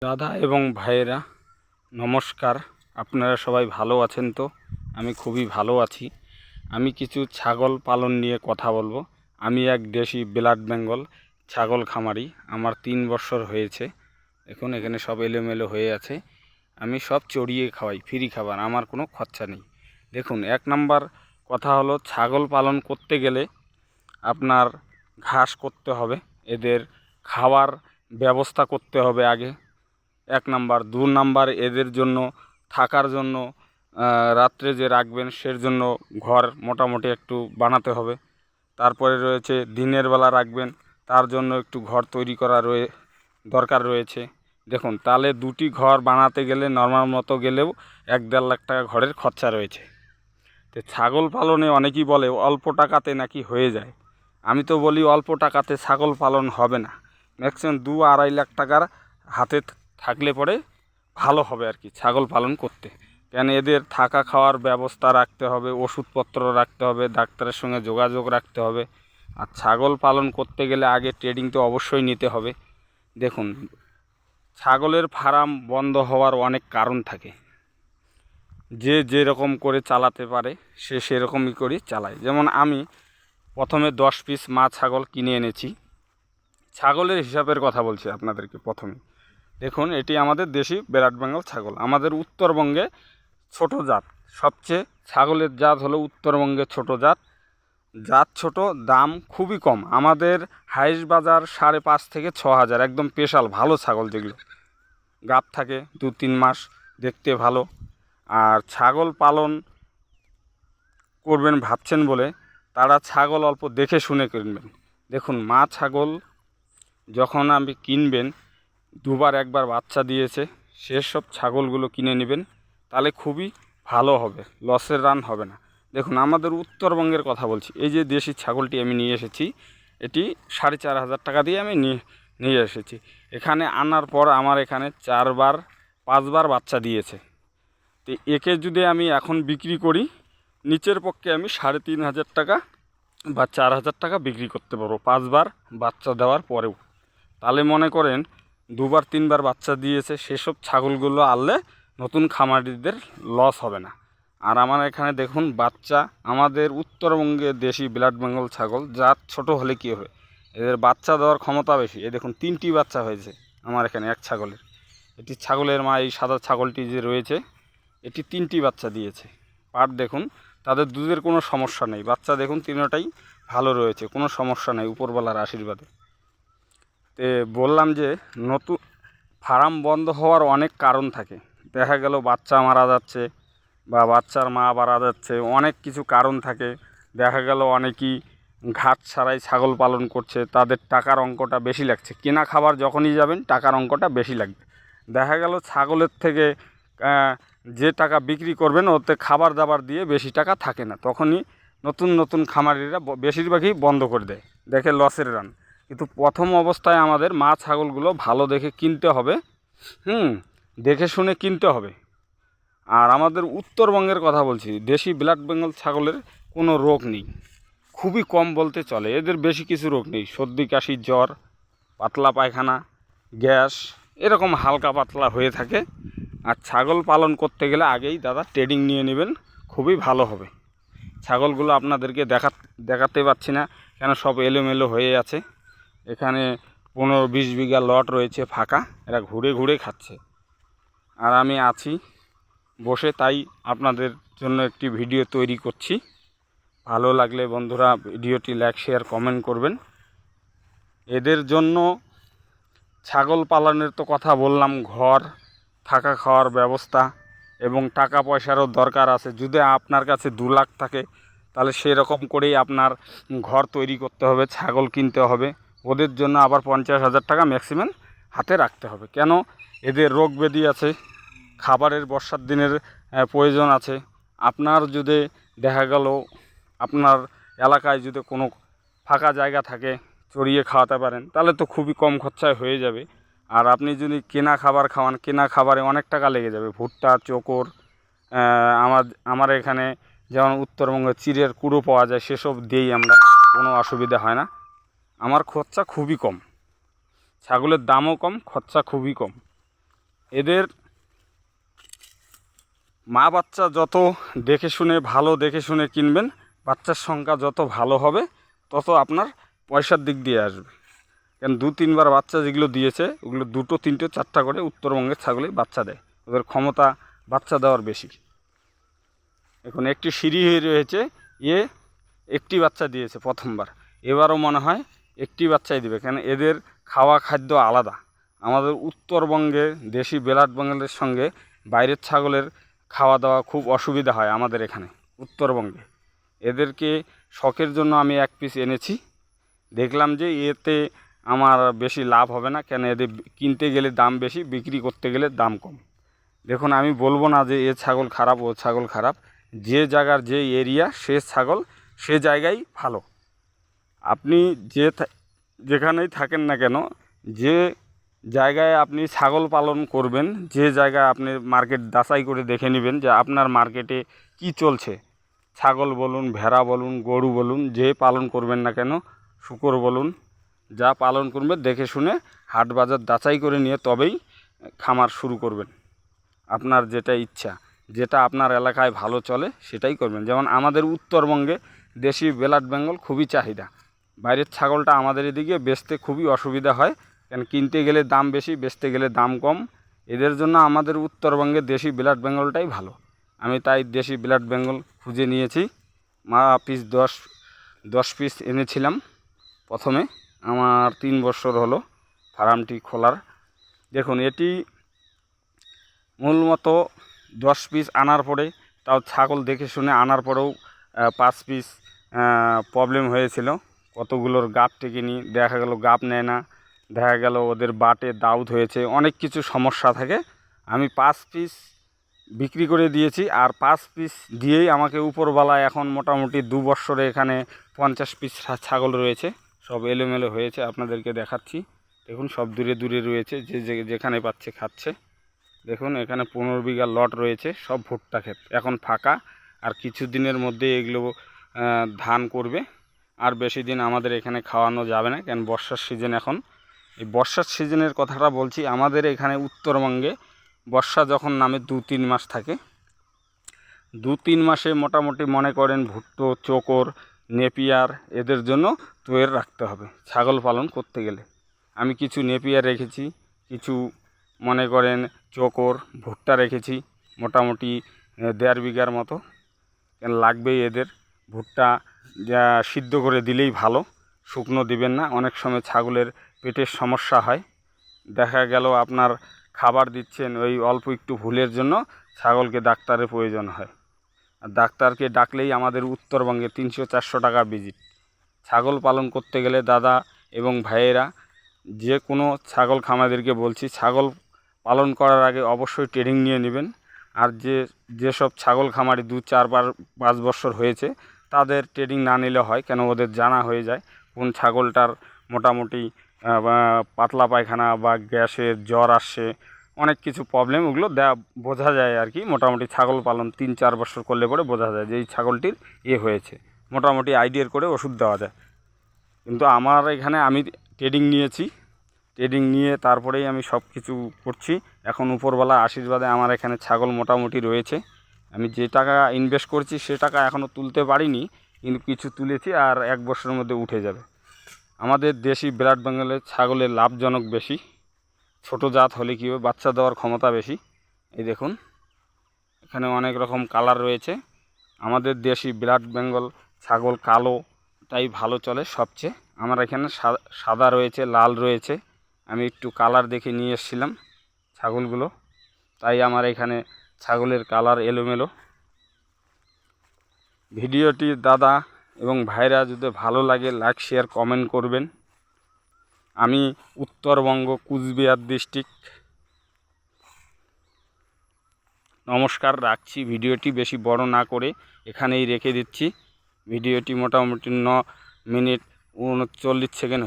দাদা এবং ভাইয়েরা নমস্কার। আপনারা সবাই ভালো আছেন তো? আমি খুবই ভালো আছি। আমি কিছু ছাগল পালন নিয়ে কথা বলবো। আমি এক দেশি ব্লাড বেঙ্গল ছাগল খামারি। আমার 3 বছর হয়েছে। এখন এখানে সব এলোমেলো হয়ে আছে। আমি সব চড়িয়ে খাওয়াই, ফ্রি খাবার, আমার কোনো খরচা নেই। দেখুন, 1 নাম্বার কথা হলো, ছাগল পালন করতে গেলে আপনার ঘাস করতে হবে, এদের খাওয়ার ব্যবস্থা করতে হবে আগে 1 নাম্বার। 2 নাম্বার, এদের জন্য থাকার জন্য রাত্রে যে রাখবেন সের জন্য ঘর মোটামুটি একটু বানাতে হবে। তারপরে রয়েছে দিনের বেলা রাখবেন, তার জন্য একটু ঘর তৈরি করা দরকার রয়েছে। দেখুন, তাহলে 2টি ঘর বানাতে গেলে নর্মাল মতো গেলেও 1-1.5 লাখ টাকা ঘরের খরচা রয়েছে। তো ছাগল পালনে অনেকেই বলে অল্প টাকাতে নাকি হয়ে যায়। আমি তো বলি অল্প টাকাতে ছাগল পালন হবে না। ম্যাক্সিমাম 2-2.5 লাখ টাকার হাতে থাকলে পরে ভালো হবে আর কি ছাগল পালন করতে। কেন, এদের থাকা খাওয়ার ব্যবস্থা রাখতে হবে, ওষুধপত্র রাখতে হবে, ডাক্তারের সঙ্গে যোগাযোগ রাখতে হবে। আর ছাগল পালন করতে গেলে আগে ট্রেনিং তো অবশ্যই নিতে হবে। দেখুন, ছাগলের ফার্ম বন্ধ হওয়ার অনেক কারণ থাকে। যে যেরকম করে চালাতে পারে সে সেরকমই করে চালায়। যেমন আমি প্রথমে 10 পিস মা ছাগল কিনে এনেছি। ছাগলের হিসাবের কথা বলছি আপনাদেরকে প্রথমে। দেখুন, এটি আমাদের দেশি ব্লাড বেঙ্গল ছাগল। আমাদের উত্তরবঙ্গে ছোট জাত, সবচেয়ে ছাগলের জাত হলো উত্তরবঙ্গে ছোট জাত। জাত ছোট, দাম খুবই কম। আমাদের হাইস বাজার 5.5 থেকে 6,000, একদম স্পেশাল ভালো ছাগল, যেগুলো গাব থাকে 2-3 মাস, দেখতে ভালো। আর ছাগল পালন করবেন ভাবছেন বলে তারা ছাগল অল্প দেখে শুনে কিনবেন। দেখুন, মা ছাগল যখন আপনি কিনবেন, 2-1বার বাচ্চা দিয়েছে সেসব ছাগলগুলো কিনে নেবেন, তাহলে খুবই ভালো হবে, লসের রান হবে না। দেখুন, আমাদের উত্তরবঙ্গের কথা বলছি। এই যে দেশি ছাগলটি আমি নিয়ে এসেছি, এটি 4,500 টাকা দিয়ে আমি নিয়ে এসেছি। এখানে আনার পর আমার এখানে 4-5বার বাচ্চা দিয়েছে। তো একে যদি আমি এখন বিক্রি করি, নিচের পক্ষে আমি 3,500 টাকা বা 4,000 টাকা বিক্রি করতে পারবো 5বার বাচ্চা দেওয়ার পরেও। তাহলে মনে করেন 2-3বার বাচ্চা দিয়েছে, সেসব ছাগলগুলো আনলে নতুন খামারিদের লস হবে না। আর আমার এখানে দেখুন বাচ্চা, আমাদের উত্তরবঙ্গে দেশি ব্লাড বেঙ্গল ছাগল জাত ছোট হলে কী হবে, এদের বাচ্চা দেওয়ার ক্ষমতা বেশি। এই দেখুন 3টি বাচ্চা হয়েছে আমার এখানে এক ছাগলের। এটি ছাগলের মা, এই সাদা ছাগলটি যে রয়েছে, এটি 3টি বাচ্চা দিয়েছে। পার দেখুন, তাদের দুধের কোনো সমস্যা নেই। বাচ্চা দেখুন তিনটাই ভালো রয়েছে, কোনো সমস্যা নেই উপরওয়ালার আশীর্বাদে। তে বললাম যে নতুন ফার্ম বন্ধ হওয়ার অনেক কারণ থাকে। দেখা গেল বাচ্চা মারা যাচ্ছে বা বাচ্চার মা মারা যাচ্ছে, অনেক কিছু কারণ থাকে। দেখা গেল অনেকেই ঘাট ছাড়াই ছাগল পালন করছে, তাদের টাকার অঙ্কটা বেশি লাগছে। কেনা খাবার যখনই যাবেন টাকার অঙ্কটা বেশি লাগবে। দেখা গেল ছাগলের থেকে যে টাকা বিক্রি করবেন ওতে খাবার দাবার দিয়ে বেশি টাকা থাকে না, তখনই নতুন নতুন খামারিরা বেশিরভাগই বন্ধ করে দেয়, দেখে লসের রান। কিন্তু প্রথম অবস্থায় আমাদের মা ছাগলগুলো ভালো দেখে কিনতে হবে, দেখে শুনে কিনতে হবে। আর আমাদের উত্তরবঙ্গের কথা বলছি, দেশি ব্লাড বেঙ্গল ছাগলের কোনো রোগ নেই, খুবই কম বলতে চলে। এদের বেশি কিছু রোগ নেই, সর্দি কাশি জ্বর, পাতলা পায়খানা, গ্যাস, এরকম হালকা পাতলা হয়ে থাকে। আর ছাগল পালন করতে গেলে আগেই দাদা ট্রেনিং নিয়ে নেবেন, খুবই ভালো হবে। ছাগলগুলো আপনাদেরকে দেখাতে পারছি না, কেন সব এলোমেলো হয়ে আছে। এখানে 15-20 বিঘা লট রয়েছে ফাঁকা, এরা ঘুরে ঘুরে খাচ্ছে আর আমি আছি বসে, তাই আপনাদের জন্য একটি ভিডিও তৈরি করছি। ভালো লাগলে বন্ধুরা ভিডিওটি লাইক শেয়ার কমেন্ট করবেন। এদের জন্য ছাগল পালনের তো কথা বললাম, ঘর, থাকা খাওয়ার ব্যবস্থা এবং টাকা পয়সারও দরকার আছে। যদি আপনার কাছে 2 লাখ থাকে তাহলে সেরকম করেই আপনার ঘর তৈরি করতে হবে, ছাগল কিনতে হবে। ওদের জন্য আবার 50,000 টাকা ম্যাক্সিমাম হাতে রাখতে হবে। কেন, এদের রোগ ব্যাধি আছে, খাবারের বর্ষার দিনের প্রয়োজন আছে। আপনার যদি দেখা গেল আপনার এলাকায় যদি কোনো ফাঁকা জায়গা থাকে, চড়িয়ে খাওয়াতে পারেন, তাহলে তো খুবই কম খরচায় হয়ে যাবে। আর আপনি যদি কেনা খাবার খাওয়ান, কেনা খাবারে অনেক টাকা লেগে যাবে। ভুট্টা, চোকর, আমার এখানে যেমন উত্তরবঙ্গে চিড়ের কুড়ো পাওয়া যায়, সেসব দিয়েই আমরা, কোনো অসুবিধা হয় না। আমার খরচা খুবই কম, ছাগলের দামও কম, খরচা খুবই কম। এদের মা বাচ্চা যত দেখে শুনে ভালো দেখে শুনে কিনবেন, বাচ্চার সংখ্যা যত ভালো হবে তত আপনার পয়সার দিক দিয়ে আসবে। কারণ 2-3বার বাচ্চা যেগুলো দিয়েছে ওগুলো 2, 3, 4টা করে উত্তরবঙ্গের ছাগলই বাচ্চা দেয়, ওদের ক্ষমতা বাচ্চা দেওয়ার বেশি। এখন একটি সিঁড়ি হয়ে রয়েছে, একটি বাচ্চা দিয়েছে প্রথমবার, এবারও মনে হয় একটি বাচ্চাই দিবে, কেন এদের খাওয়া খাদ্য আলাদা। আমাদের উত্তরবঙ্গে দেশি ব্লাড বেঙ্গলের সঙ্গে বাইরের ছাগলের খাওয়া দাওয়া খুব অসুবিধা হয় আমাদের এখানে উত্তরবঙ্গে। এদেরকে শখের জন্য আমি 1 পিস এনেছি, দেখলাম যে এতে আমার বেশি লাভ হবে না, কেন এদের কিনতে গেলে দাম বেশি, বিক্রি করতে গেলে দাম কম। দেখুন, আমি বলবো না যে এ ছাগল খারাপ ও ছাগল খারাপ, যে জায়গার যে এরিয়া সে ছাগল সে জায়গায় ভালো। আপনি যেখানেই থাকেন না কেন, যে জায়গায় আপনি ছাগল পালন করবেন, যে জায়গায় আপনি মার্কেট যাচাই করে দেখে নেবেন যে আপনার মার্কেটে কি চলছে, ছাগল বলুন, ভেড়া বলুন, গরু বলুন, যে পালন করবেন না কেন, শূকর বলুন, যা পালন করবেন দেখে শুনে হাট বাজার যাচাই করে নিয়ে তবেই খামার শুরু করবেন। আপনার যেটা ইচ্ছা, যেটা আপনার এলাকায় ভালো চলে সেটাই করবেন। যেমন আমাদের উত্তরবঙ্গে দেশি ব্লাড বেঙ্গল খুবই চাহিদা, বাইরের ছাগলটা আমাদের এদিকে বেচতে খুবই অসুবিধা হয়, কেন কিনতে গেলে দাম বেশি, বেচতে গেলে দাম কম। এদের জন্য আমাদের উত্তরবঙ্গে দেশি ব্লাড বেঙ্গলটাই ভালো। আমি তাই দেশি ব্লাড বেঙ্গল খুঁজে নিয়েছি। পিস 10 পিস এনেছিলাম প্রথমে। আমার 3 বছর হলো ফার্মটি খোলার। দেখুন, এটি মূলত 10 পিস আনার পরে, তাও ছাগল দেখে শুনে আনার পরেও 5 পিস প্রবলেম হয়েছিল। কতগুলোর গাপ টেকেনি, দেখা গেল গাপ নেয় না, দেখা গেল ওদের বাটে দাউদ হয়েছে, অনেক কিছু সমস্যা থাকে। আমি 5 পিস বিক্রি করে দিয়েছি, আর 5 পিস দিয়েই আমাকে উপরবেলায় এখন মোটামুটি 2 বছরে এখানে 50 পিস ছাগল রয়েছে। সব এলোমেলো হয়েছে, আপনাদেরকে দেখাচ্ছি। দেখুন, সব দূরে দূরে রয়েছে, যেখানে পাচ্ছে খাচ্ছে। দেখুন, এখানে 15 বিঘা লট রয়েছে, সব ভুট্টা ক্ষেত, এখন ফাঁকা। আর কিছু দিনের মধ্যে এগুলো ধান করবে। আর বেশি দিন আমাদের এখানে খাওয়ানো যাবে না, কেন বর্ষার সিজন এখন। এই বর্ষার সিজনের কথাটা বলছি, আমাদের এখানে উত্তরবঙ্গে বর্ষা যখন নামে 2-3 মাস থাকে, 2-3 মাসে মোটামুটি মনে করেন ভুট্টো, চোকর, নেপিয়ার এদের জন্য তৈরি রাখতে হবে ছাগল পালন করতে গেলে। আমি কিছু নেপিয়ার রেখেছি, কিছু মনে করেন চোকর, ভুট্টা রেখেছি মোটামুটি 1.5 বিঘার মতো। কেন লাগবেই এদের। ভুট্টা যা সিদ্ধ করে দিলেই ভালো, শুকনো দিবেন না, অনেক সময় ছাগলের পেটের সমস্যা হয়। দেখা গেল আপনার খাবার দিচ্ছেন, ওই অল্প একটু ভুলের জন্য ছাগলকে ডাক্তারের প্রয়োজন হয়। আর ডাক্তারকে ডাকলেই আমাদের উত্তরবঙ্গে 300-400 টাকা ভিজিট। ছাগল পালন করতে গেলে দাদা এবং ভাইয়েরা, যে কোনো ছাগল খামারদেরকে বলছি, ছাগল পালন করার আগে অবশ্যই ট্রেনিং নিয়ে নেবেন। আর যেসব ছাগল খামারি 2-4-5 বছর হয়েছে, তাদের ট্রেনিং না নিলে হয়, কেন ওদের জানা হয়ে যায় কোন ছাগলটার মোটামুটি পাতলা পায়খানা বা গ্যাসের জ্বর আসছে, অনেক কিছু প্রবলেম, ওগুলো বোঝা যায় আর কি। মোটামুটি ছাগল পালন 3-4 বছর করলে পরে বোঝা যায় যে এই ছাগলটির হয়েছে, মোটামুটি আইডিয়ার করে ওষুধ দেওয়া যায়। কিন্তু আমার এখানে আমি ট্রেনিং নিয়েছি, ট্রেনিং নিয়ে তারপরেই আমি সব কিছু করছি। এখন উপরবেলা আশীর্বাদে আমার এখানে ছাগল মোটামুটি রয়েছে। আমি যে টাকা ইনভেস্ট করছি সে টাকা এখনও তুলতে পারিনি, কিন্তু কিছু তুলেছি, আর 1 বছরের মধ্যে উঠে যাবে। আমাদের দেশি ব্লাড বেঙ্গলের ছাগলের লাভজনক বেশি, ছোট জাত হলে কী হবে, বাচ্চা দেওয়ার ক্ষমতা বেশি। এই দেখুন, এখানে অনেক রকম কালার রয়েছে। আমাদের দেশি ব্লাড বেঙ্গল ছাগল কালো তাই ভালো চলে সবচেয়ে। আমার এখানে সাদা রয়েছে, লাল রয়েছে। আমি একটু কালার দেখে নিয়ে এসেছিলাম ছাগলগুলো, তাই আমার এখানে ছাগলের কালার এলোমেলো। ভিডিওটি দাদা এবং ভাইরা যদি ভালো লাগে লাইক, শেয়ার, কমেন্ট করবেন। আমি উত্তরবঙ্গ, কুচবিহার ডিস্ট্রিক্ট। নমস্কার, রাখছি। ভিডিওটি বেশি বড় না করে এখানেই রেখে দিচ্ছি। ভিডিওটি মোটামুটি 9 মিনিট 39 সেকেন্ড